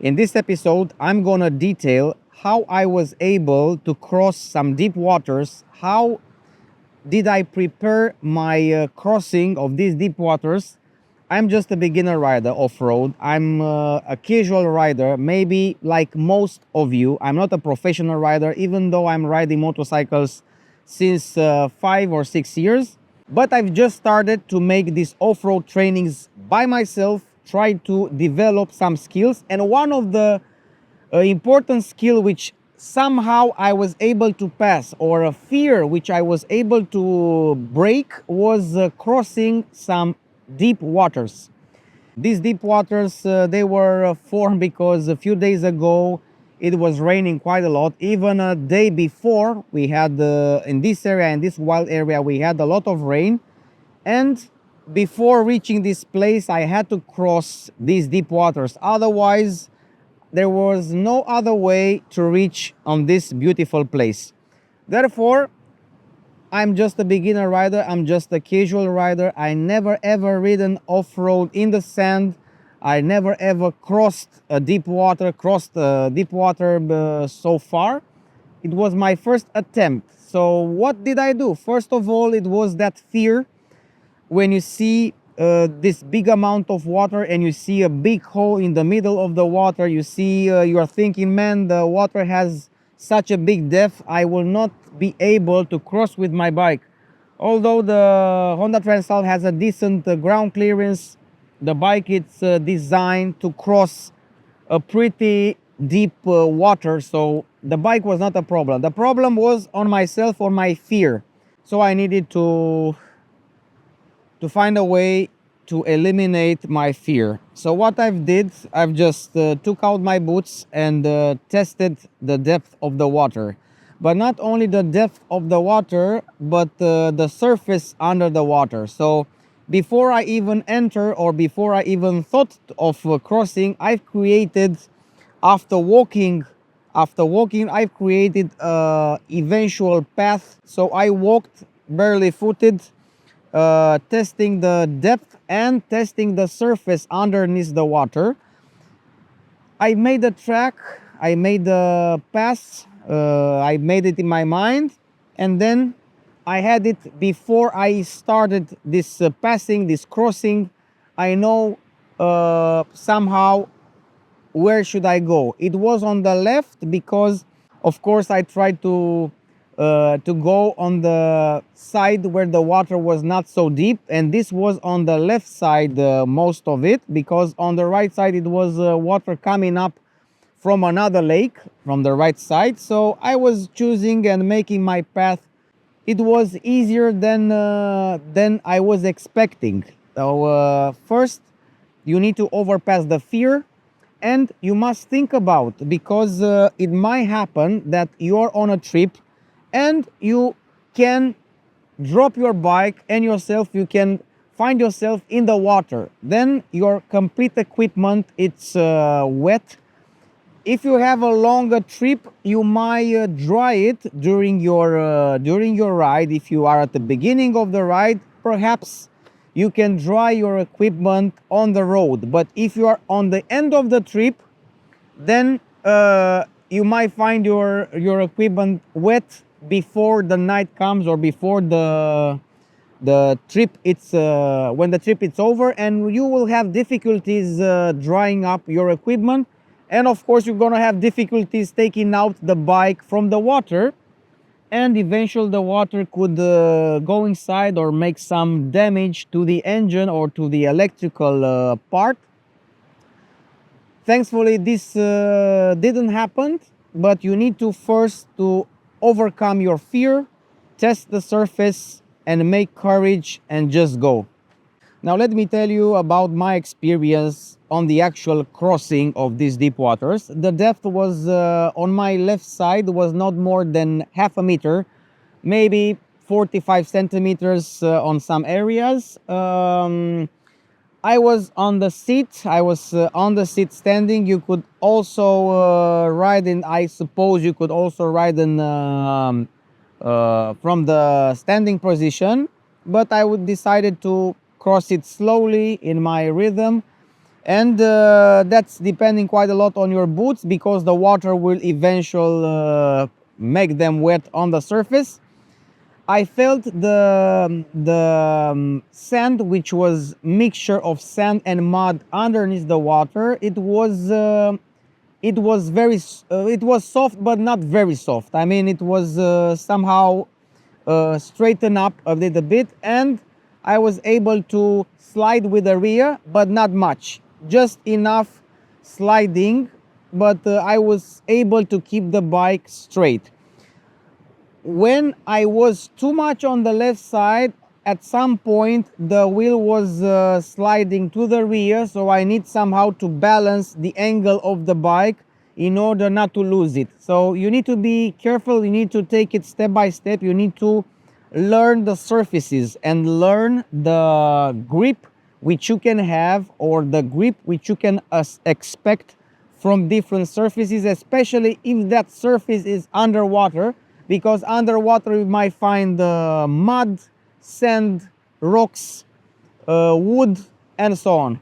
In this episode, I'm gonna detail how I was able to cross some deep waters, how did I prepare my crossing of these deep waters. I'm just a beginner rider off-road. I'm a casual rider, maybe like most of you. I'm not a professional rider, even though I'm riding motorcycles since 5 or 6 years. But I've just started to make these off-road trainings by myself, try to develop some skills. And one of the important skill which somehow I was able to pass, or a fear which I was able to break, was crossing some deep waters. These deep waters, they were formed because a few days ago it was raining quite a lot. Even a day before, we had in this area, in this wild area, we had a lot of rain. And before reaching this place, I had to cross these deep waters. Otherwise, there was no other way to reach on this beautiful place. Therefore, I'm just a beginner rider. I'm just a casual rider. I never ever ridden off-road in the sand. I never ever crossed a deep water, so far. It was my first attempt. So what did I do? First of all, it was that fear when you see this big amount of water and you see a big hole in the middle of the water. You see, you are thinking, man, the water has such a big depth, I will not be able to cross with my bike. Although the Honda Transalp has a decent ground clearance, the bike is designed to cross a pretty deep water, so the bike was not a problem. The problem was on myself, on my fear. So I needed to find a way to eliminate my fear. So what I've just took out my boots and tested the depth of the water. But not only the depth of the water, but the surface under the water. So before I even enter, or before I even thought of crossing, after walking, I've created a eventual path. So I walked barely footed, testing the depth and testing the surface underneath the water. I made a track, I made a pass, I made it in my mind, and then I had it before I started this passing, this crossing. I know somehow where should I go. It was on the left because, of course, I tried to go on the side where the water was not so deep, and this was on the left side, most of it, because on the right side it was water coming up from another lake from the right side. So I was choosing and making my path. It was easier than I was expecting. So first you need to overpass the fear, and you must think about, because it might happen that you're on a trip and you can drop your bike and you can find yourself in the water. Then your complete equipment, it's wet. If you have a longer trip, you might dry it during your ride. If you are at the beginning of the ride, perhaps you can dry your equipment on the road. But if you are on the end of the trip, then you might find your equipment wet before the night comes, or before the trip when the trip is over, and you will have difficulties drying up your equipment. And of course you're gonna have difficulties taking out the bike from the water, and eventually the water could go inside or make some damage to the engine or to the electrical part. Thankfully this didn't happen, but you need to first to overcome your fear, test the surface, and make courage and just go. Now let me tell you about my experience on the actual crossing of these deep waters. The depth was on my left side was not more than half a meter, maybe 45 centimeters on some areas. I was on the seat. I was on the seat standing. You could also ride in, I suppose you could also ride in from the standing position, but I would decided to cross it slowly in my rhythm. And that's depending quite a lot on your boots, because the water will eventually make them wet on the surface. I felt the sand, which was mixture of sand and mud underneath the water. It was very it was soft, but not very soft. I mean, it was somehow straightened up a little bit, and I was able to slide with the rear, but not much, just enough sliding, but I was able to keep the bike straight. When I was too much on the left side, at some point the wheel was sliding to the rear, so I need somehow to balance the angle of the bike in order not to lose it. So you need to be careful, you need to take it step by step, you need to learn the surfaces and learn the grip which you can have, or the grip which you can expect from different surfaces, especially if that surface is underwater, because underwater you might find mud, sand, rocks, wood, and so on.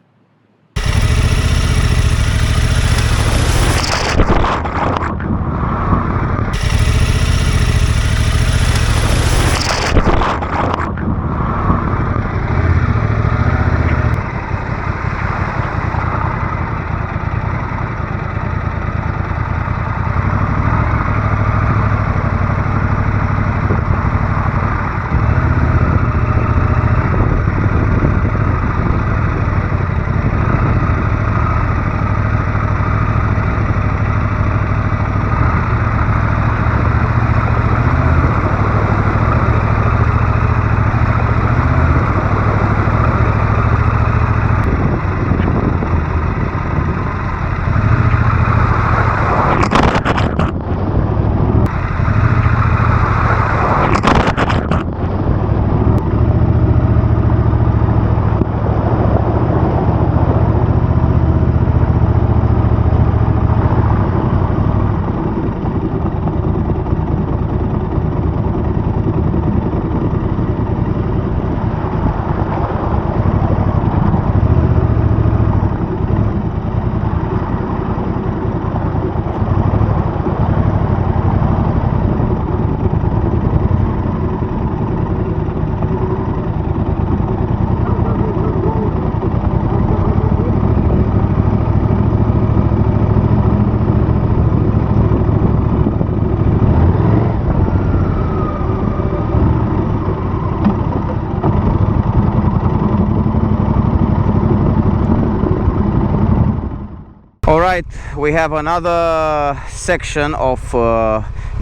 Alright, we have another section of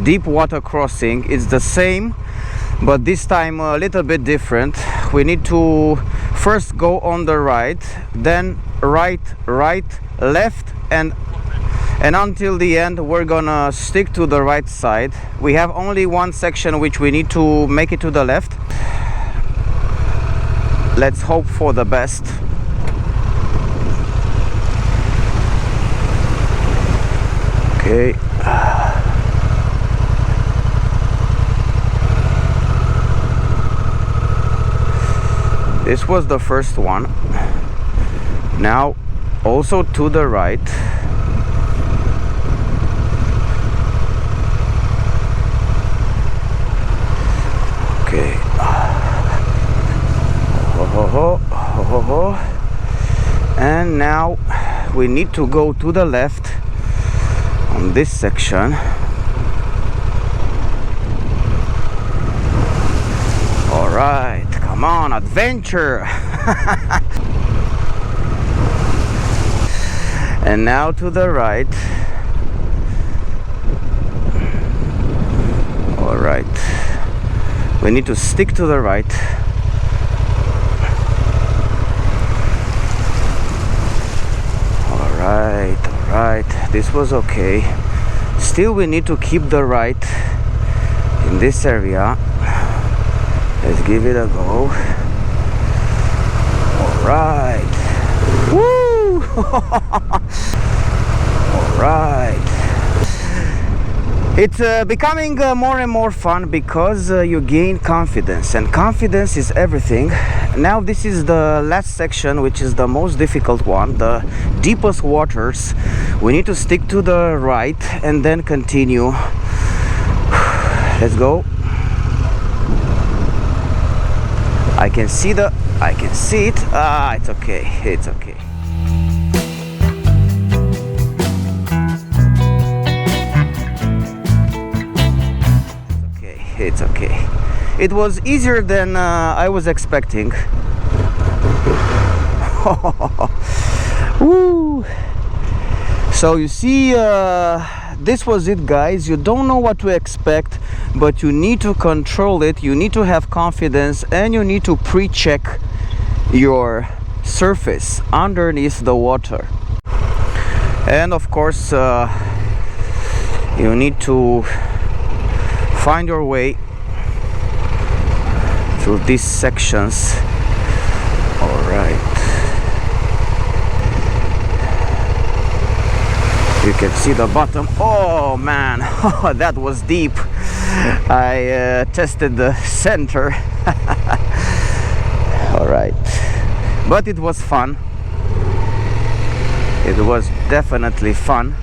deep water crossing. It's the same, but this time a little bit different. We need to first go on the right, then right, left, and until the end we're gonna stick to the right side. We have only one section which we need to make it to the left. Let's hope for the best. Okay. This was the first one. Now also to the right. Okay. And now we need to go to the left on this section. All right, come on, adventure. And now to the right. All right, we need to stick to the right. Right, this was okay. Still we need to keep the right in this area. Let's give it a go. All right. Woo! All right. It's becoming more and more fun because you gain confidence, and confidence is everything. now this is the last section, which is the most difficult one, the deepest waters. We need to stick to the right and then continue. Let's go. I can see it. It's okay, it's okay. It's okay. It was easier than I was expecting. Woo. So you see, this was it, guys. You don't know what to expect, but you need to control it. You need to have confidence, and you need to pre-check your surface underneath the water. And of course, you need to find your way through these sections. All right, you can see the bottom. Oh man, that was deep. I tested the center. All right, but it was fun. It was definitely fun.